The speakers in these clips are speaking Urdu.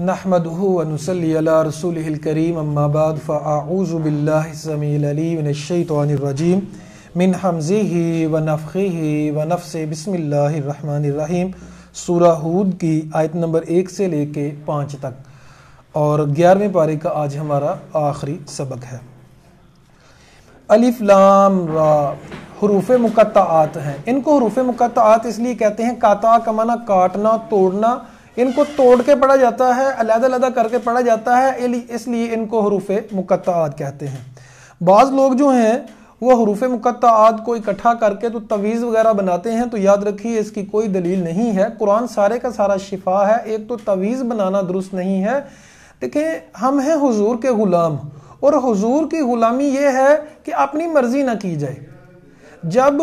نحمده ونصلي على رسوله الكريم اما بعد فاعوذ بالله السميع العليم من الشيطان الرجيم من حمزه ونفخه ونفثه بسم اللہ الرحمن الرحیم۔ سورہ ہود کی آیت نمبر 1 سے لے کے 5 تک اور 11ویں پارے کا آج ہمارا آخری سبق ہے۔ الف لام را حروف مقطعات ہیں۔ ان کو حروف مقطعات اس لیے کہتے ہیں، قطع کا معنی کاٹنا، توڑنا، ان کو توڑ کے پڑھا جاتا ہے، علیحدہ علیحدہ کر کے پڑھا جاتا ہے، اس لیے ان کو حروف مقطعات کہتے ہیں۔ بعض لوگ جو ہیں وہ حروف مقطعات کو اکٹھا کر کے تو تعویذ وغیرہ بناتے ہیں، تو یاد رکھیے اس کی کوئی دلیل نہیں ہے۔ قرآن سارے کا سارا شفا ہے، ایک تو تعویذ بنانا درست نہیں ہے۔ دیکھیں، ہم ہیں حضور کے غلام، اور حضور کی غلامی یہ ہے کہ اپنی مرضی نہ کی جائے۔ جب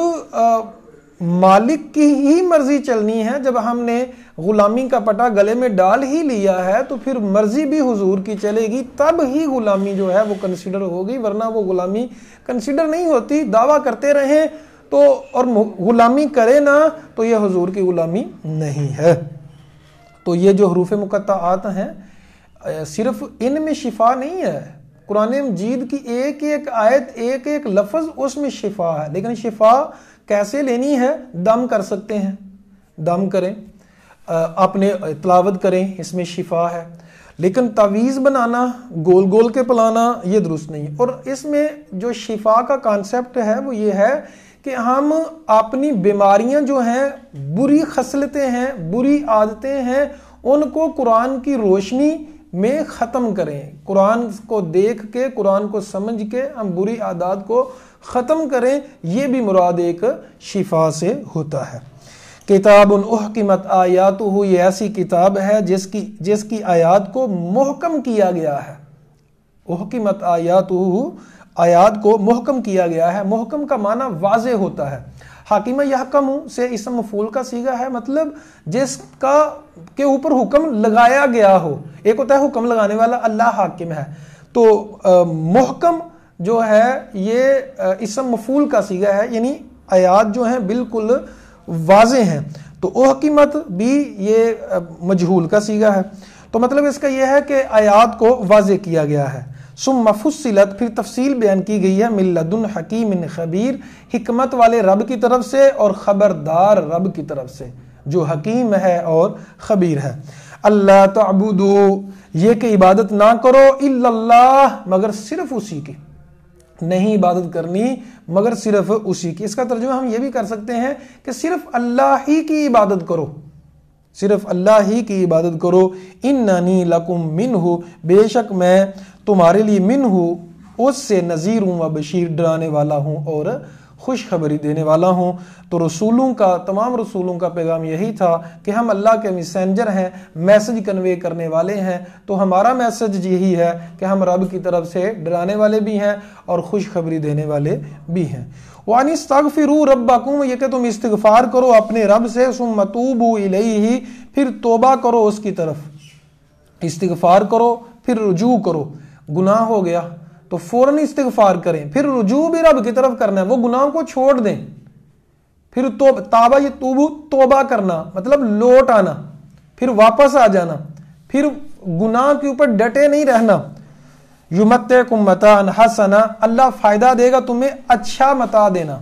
مالک کی ہی مرضی چلنی ہے، جب ہم نے غلامی کا پٹا گلے میں ڈال ہی لیا ہے تو پھر مرضی بھی حضور کی چلے گی، تب ہی غلامی جو ہے وہ کنسیڈر ہوگی، ورنہ وہ غلامی کنسیڈر نہیں ہوتی۔ دعویٰ کرتے رہیں تو اور غلامی کرے نہ تو یہ حضور کی غلامی نہیں ہے۔ تو یہ جو حروف مقطعات ہیں، صرف ان میں شفا نہیں ہے، قرآن مجید کی ایک ایک آیت، ایک ایک لفظ اس میں شفا ہے، لیکن شفا کیسے لینی ہے؟ دم کر سکتے ہیں، دم کریں، اپنے تلاوت کریں، اس میں شفا ہے۔ لیکن تعویذ بنانا، گول گول کے پلانا، یہ درست نہیں۔ اور اس میں جو شفا کا کانسیپٹ ہے وہ یہ ہے کہ ہم اپنی بیماریاں جو ہیں، بری خصلتیں ہیں، بری عادتیں ہیں، ان کو قرآن کی روشنی میں ختم کریں۔ قرآن کو دیکھ کے، قرآن کو سمجھ کے ہم بری عادات کو ختم کریں، یہ بھی مراد ایک شفا سے ہوتا ہے۔ کتاب احکمت آیاتہ، یہ ایسی کتاب ہے جس کی آیات کو محکم کیا گیا ہے۔ احکمت آیاتہ، آیات کو محکم کیا گیا ہے۔ محکم کا معنی واضح ہوتا ہے۔ حاکم یحکم سے اسم مفعول کا صیغہ ہے، مطلب جس کا کے اوپر حکم لگایا گیا ہو۔ ایک ہوتا ہے حکم لگانے والا، اللہ حاکم ہے، تو محکم جو ہے یہ اسم مفعول کا صیغہ ہے، یعنی آیات جو ہیں بالکل واضح ہیں۔ تو احکمت بھی یہ مجہول کا صیغہ ہے، تو مطلب اس کا یہ ہے کہ آیات کو واضح کیا گیا ہے۔ ثم فصلت، پھر تفصیل بیان کی گئی ہے، من لدن حکیم خبیر، حکمت والے رب کی طرف سے اور خبردار رب کی طرف سے جو حکیم ہے اور خبیر ہے۔ اللہ تعبدو، یہ کہ عبادت نہ کرو، الا اللہ، مگر صرف اسی کی، نہیں عبادت کرنی مگر صرف اسی کی۔ اس کا ترجمہ ہم یہ بھی کر سکتے ہیں کہ صرف اللہ ہی کی عبادت کرو، صرف اللہ ہی کی عبادت کرو۔ اننی لکم منہ، بے شک میں تمہارے لیے منہ، اس سے نذیر ہوں و بشیر، ڈرانے والا ہوں اور خوشخبری دینے والا ہوں۔ تو رسولوں کا، تمام رسولوں کا پیغام یہی تھا کہ ہم اللہ کے میسنجر ہیں، میسج کنوے کرنے والے ہیں۔ تو ہمارا میسج یہی ہے کہ ہم رب کی طرف سے ڈرانے والے بھی ہیں اور خوشخبری دینے والے بھی ہیں۔ وَأَنِ اسْتَغْفِرُوا رَبَّكُمْ، یہ کہ تم استغفار کرو اپنے رب سے، ثُمَّ تُوبُوا إِلَيْهِ، پھر توبہ کرو اس کی طرف، استغفار کرو پھر رجوع کرو۔ گناہ ہو گیا تو فوراً استغفار کریں، پھر رجوع بھی رب کی طرف کرنا ہے، وہ گناہوں کو چھوڑ دیں، پھر توبہ، یہ توبہ کرنا مطلب لوٹ آنا، پھر واپس آ جانا، پھر گناہ کے اوپر ڈٹے نہیں رہنا۔ یمتعکم متاعا حسنا، اللہ فائدہ دے گا تمہیں، اچھا متاع دینا،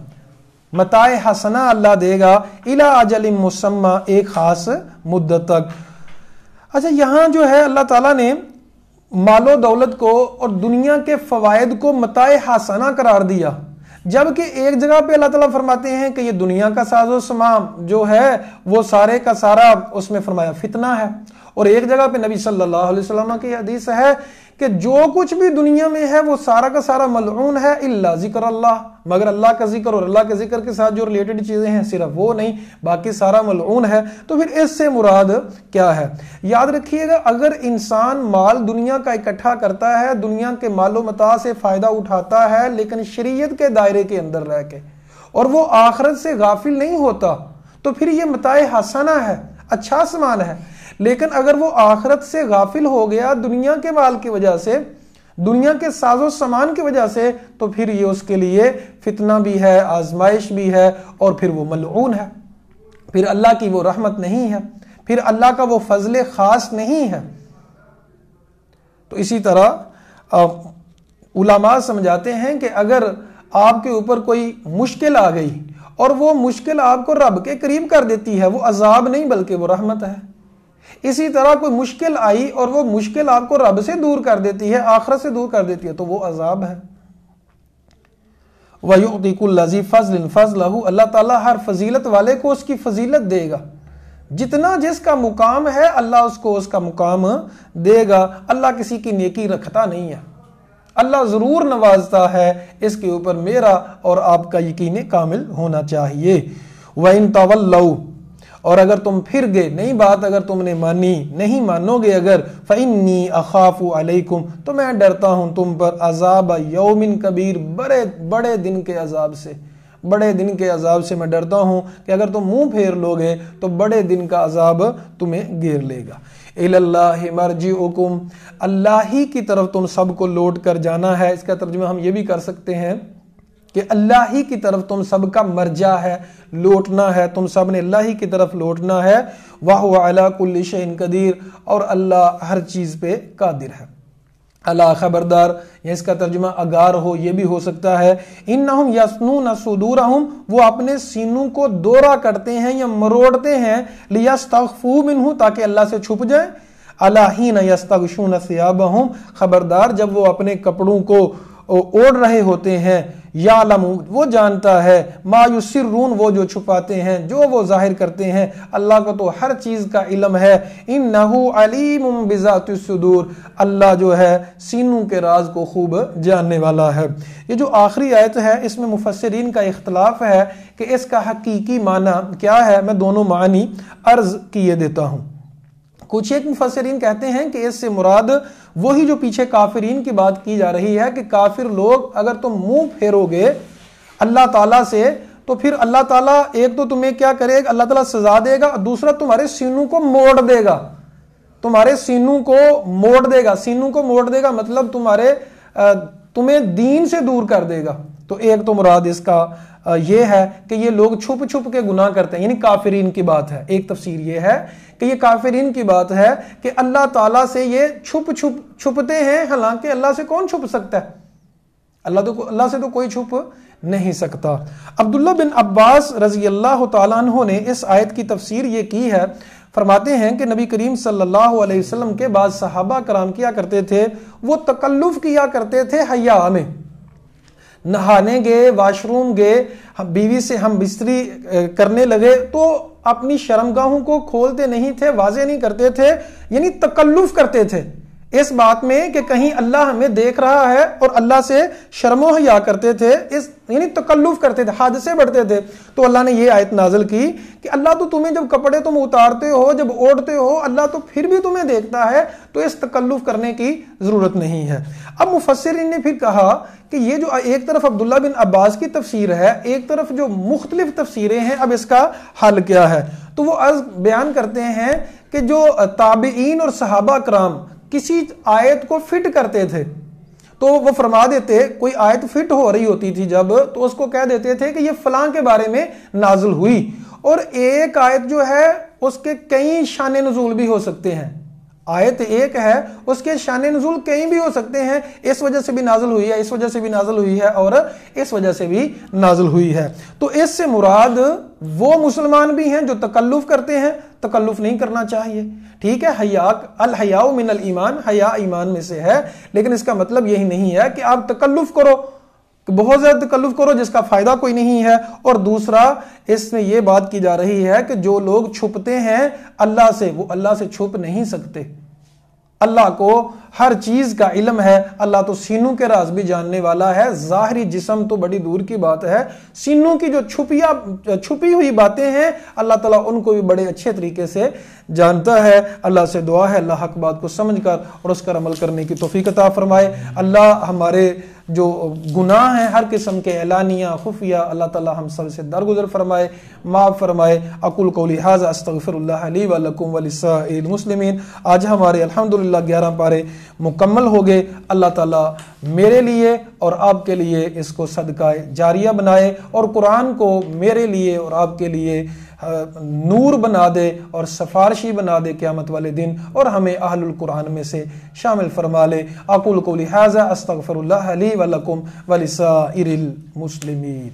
متاع حسنا اللہ دے گا، الی اجل مسمی، ایک خاص مدت تک۔ اچھا، یہاں جو ہے اللہ تعالیٰ نے مال و دولت کو اور دنیا کے فوائد کو متاع حسنہ قرار دیا، جبکہ ایک جگہ پہ اللہ تعالیٰ فرماتے ہیں کہ یہ دنیا کا ساز و سامان جو ہے وہ سارے کا سارا، اس میں فرمایا فتنہ ہے۔ اور ایک جگہ پہ نبی صلی اللہ علیہ وسلم کی حدیث ہے کہ جو کچھ بھی دنیا میں ہے وہ سارا کا سارا ملعون ہے، الا ذکر اللہ، مگر اللہ کا ذکر اور اللہ کے ذکر کے ساتھ جو ریلیٹڈ چیزیں ہیں صرف وہ نہیں، باقی سارا ملعون ہے۔ تو پھر اس سے مراد کیا ہے؟ یاد رکھیے گا، اگر انسان مال دنیا کا اکٹھا کرتا ہے، دنیا کے مال و متاع سے فائدہ اٹھاتا ہے، لیکن شریعت کے دائرے کے اندر رہ کے، اور وہ آخرت سے غافل نہیں ہوتا، تو پھر یہ متاع حسنہ ہے، اچھا سامان ہے۔ لیکن اگر وہ آخرت سے غافل ہو گیا دنیا کے مال کی وجہ سے، دنیا کے ساز و سامان کی وجہ سے، تو پھر یہ اس کے لیے فتنہ بھی ہے، آزمائش بھی ہے، اور پھر وہ ملعون ہے، پھر اللہ کی وہ رحمت نہیں ہے، پھر اللہ کا وہ فضل خاص نہیں ہے۔ تو اسی طرح علماء سمجھاتے ہیں کہ اگر آپ کے اوپر کوئی مشکل آ گئی اور وہ مشکل آپ کو رب کے قریب کر دیتی ہے، وہ عذاب نہیں بلکہ وہ رحمت ہے۔ اسی طرح کوئی مشکل آئی اور وہ مشکل آپ کو رب سے دور کر دیتی ہے، آخرت سے دور کر دیتی ہے، تو وہ عذاب ہے۔ وَيُعْطِي كُلَّ ذِي فَضْلٍ فَضْلَهُ، اللہ تعالیٰ ہر فضیلت والے کو اس کی فضیلت دے گا، جتنا جس کا مقام ہے اللہ اس کو اس کا مقام دے گا۔ اللہ کسی کی نیکی رکھتا نہیں ہے، اللہ ضرور نوازتا ہے، اس کے اوپر میرا اور آپ کا یقین کامل ہونا چاہیے۔ وَإِن تَوَلَّوْا، اور اگر تم پھر گئے، نئی بات اگر تم نے مانی، نہیں مانو گے اگر، فَإِنِّي أَخَافُ عَلَيْكُمْ، تو میں ڈرتا ہوں تم پر، عذاب یوم کبیر، بڑے دن کے عذاب سے، بڑے دن کے عذاب سے میں ڈرتا ہوں کہ اگر تم منہ پھیر لوگے تو بڑے دن کا عذاب تمہیں گھیر لے گا۔ اِلَى اللَّهِ مَرْجِعُكُمْ، اللہ ہی کی طرف تم سب کو لوٹ کر جانا ہے۔ اس کا ترجمہ ہم یہ بھی کر سکتے ہیں کہ اللہ ہی کی طرف تم سب کا مرجع ہے، لوٹنا ہے، تم سب نے اللہ ہی کی طرف لوٹنا ہے۔ وَهُوَ عَلَى كُلِّ شَيْءٍ قَدِيرٌ، اور اللہ ہر چیز پہ قادر ہے۔ اللہ خبردار، یا اس کا ترجمہ اگار ہو، یہ بھی ہو سکتا ہے۔ انہم یسنون صدورہم، وہ اپنے سینوں کو دورہ کرتے ہیں یا مروڑتے ہیں، لیستخفوا منہ، تاکہ اللہ سے چھپ جائیں۔ الا حین یستغشون ثیابہم، خبردار جب وہ اپنے کپڑوں کو اوڑھ رہے ہوتے ہیں، یعلم، وہ جانتا ہے، ما یسرون، وہ جو چھپاتے ہیں، جو وہ ظاہر کرتے ہیں، اللہ کو تو ہر چیز کا علم ہے۔ انہ علیم بذات الصدور، اللہ جو ہے سینوں کے راز کو خوب جاننے والا ہے۔ یہ جو آخری آیت ہے اس میں مفسرین کا اختلاف ہے کہ اس کا حقیقی معنی کیا ہے۔ میں دونوں معنی عرض کیے دیتا ہوں۔ کچھ ایک مفسرین کہتے ہیں کہ اس سے مراد وہی جو پیچھے کافرین کی بات کی جا رہی ہے کہ کافر لوگ اگر تم منہ پھیرو گے اللہ تعالیٰ سے تو پھر اللہ تعالیٰ ایک تو تمہیں کیا کرے گا، اللہ تعالیٰ سزا دے گا، دوسرا تمہارے سینوں کو موڑ دے گا، تمہارے سینوں کو موڑ دے گا۔ سینوں کو موڑ دے گا مطلب تمہیں دین سے دور کر دے گا۔ تو ایک تو مراد اس کا یہ ہے کہ یہ لوگ چھپ چھپ کے گناہ کرتے ہیں، یعنی کافرین کی بات ہے۔ ایک تفسیر یہ ہے کہ یہ کافرین کی بات ہے کہ اللہ تعالیٰ سے یہ چھپتے ہیں، حالانکہ اللہ سے کون چھپ سکتا ہے؟ اللہ سے تو کوئی چھپ نہیں سکتا۔ عبداللہ بن عباس رضی اللہ تعالیٰ عنہ نے اس آیت کی تفسیر یہ کی ہے، فرماتے ہیں کہ نبی کریم صلی اللہ علیہ وسلم کے بعد صحابہ کرام کیا کرتے تھے، وہ تکلف کیا کرتے تھے حیا میں، نہانے گئے، واش روم گئے، بیوی سے ہم بستری کرنے لگے تو اپنی شرمگاہوں کو کھولتے نہیں تھے، واضح نہیں کرتے تھے، یعنی تکلف کرتے تھے اس بات میں کہ کہیں اللہ ہمیں دیکھ رہا ہے، اور اللہ سے شرم و حیا کرتے تھے، یعنی تکلف کرتے تھے، حد سے بڑھتے تھے۔ تو اللہ نے یہ آیت نازل کی کہ اللہ تو تمہیں جب کپڑے تم اتارتے ہو، جب اوڑھتے ہو، اللہ تو پھر بھی تمہیں دیکھتا ہے، تو اس تکلف کرنے کی ضرورت نہیں ہے۔ اب مفسرین نے پھر کہا کہ یہ جو ایک طرف عبداللہ بن عباس کی تفسیر ہے، ایک طرف جو مختلف تفسیریں ہیں، اب اس کا حل کیا ہے؟ تو وہ بیان کرتے ہیں کہ جو تابعین اور صحابہ کرام کسی آیت کو فٹ کرتے تھے تو وہ فرما دیتے، کوئی آیت فٹ ہو رہی ہوتی تھی جب، تو اس کو کہہ دیتے تھے کہ یہ فلاں کے بارے میں نازل ہوئی، اور ایک آیت جو ہے اس کے کئی شان نزول بھی ہو سکتے ہیں۔ آیت ایک ہے، اس کے شان نزول کئی بھی ہو سکتے ہیں، اس وجہ سے بھی نازل ہوئی ہے، اس وجہ سے بھی نازل ہوئی ہے، اور اس وجہ سے بھی نازل ہوئی ہے۔ تو اس سے مراد وہ مسلمان بھی ہیں جو تکلف کرتے ہیں، تکلف نہیں کرنا چاہیے، ٹھیک ہے۔ الحیاء من الایمان، حیا ایمان میں سے ہے، لیکن اس کا مطلب یہی نہیں ہے کہ آپ تکلف کرو، بہت زیادہ تکلف کرو جس کا فائدہ کوئی نہیں ہے۔ اور دوسرا اس میں یہ بات کی جا رہی ہے کہ جو لوگ چھپتے ہیں اللہ سے، وہ اللہ سے چھپ نہیں سکتے۔ اللہ کو ہر چیز کا علم ہے، اللہ تو سینوں کے راز بھی جاننے والا ہے، ظاہری جسم تو بڑی دور کی بات ہے، سینوں کی جو چھپی ہوئی باتیں ہیں اللہ تعالیٰ ان کو بھی بڑے اچھے طریقے سے جانتا ہے۔ اللہ سے دعا ہے اللہ حق بات کو سمجھ کر اور اس پر عمل کرنے کی توفیق عطا فرمائے۔ اللہ ہمارے جو گناہ ہیں ہر قسم کے اعلانیہ خفیہ، اللہ تعالیٰ ہم سب سے درگزر فرمائے، معاف فرمائے۔ اقول قولی ھذا استغفر اللہ لی ولکم ولسائر المسلمین۔ آج ہمارے الحمدللہ 11 پارے مکمل ہو گئے۔ اللہ تعالیٰ میرے لیے اور آپ کے لیے اس کو صدقہ جاریہ بنائے، اور قرآن کو میرے لیے اور آپ کے لیے نور بنا دے اور سفارشی بنا دے قیامت والے دن، اور ہمیں اہل القرآن میں سے شامل فرما لے۔ اقول قولی ھذا استغفر اللہ لی ولکم ولسائر المسلمین۔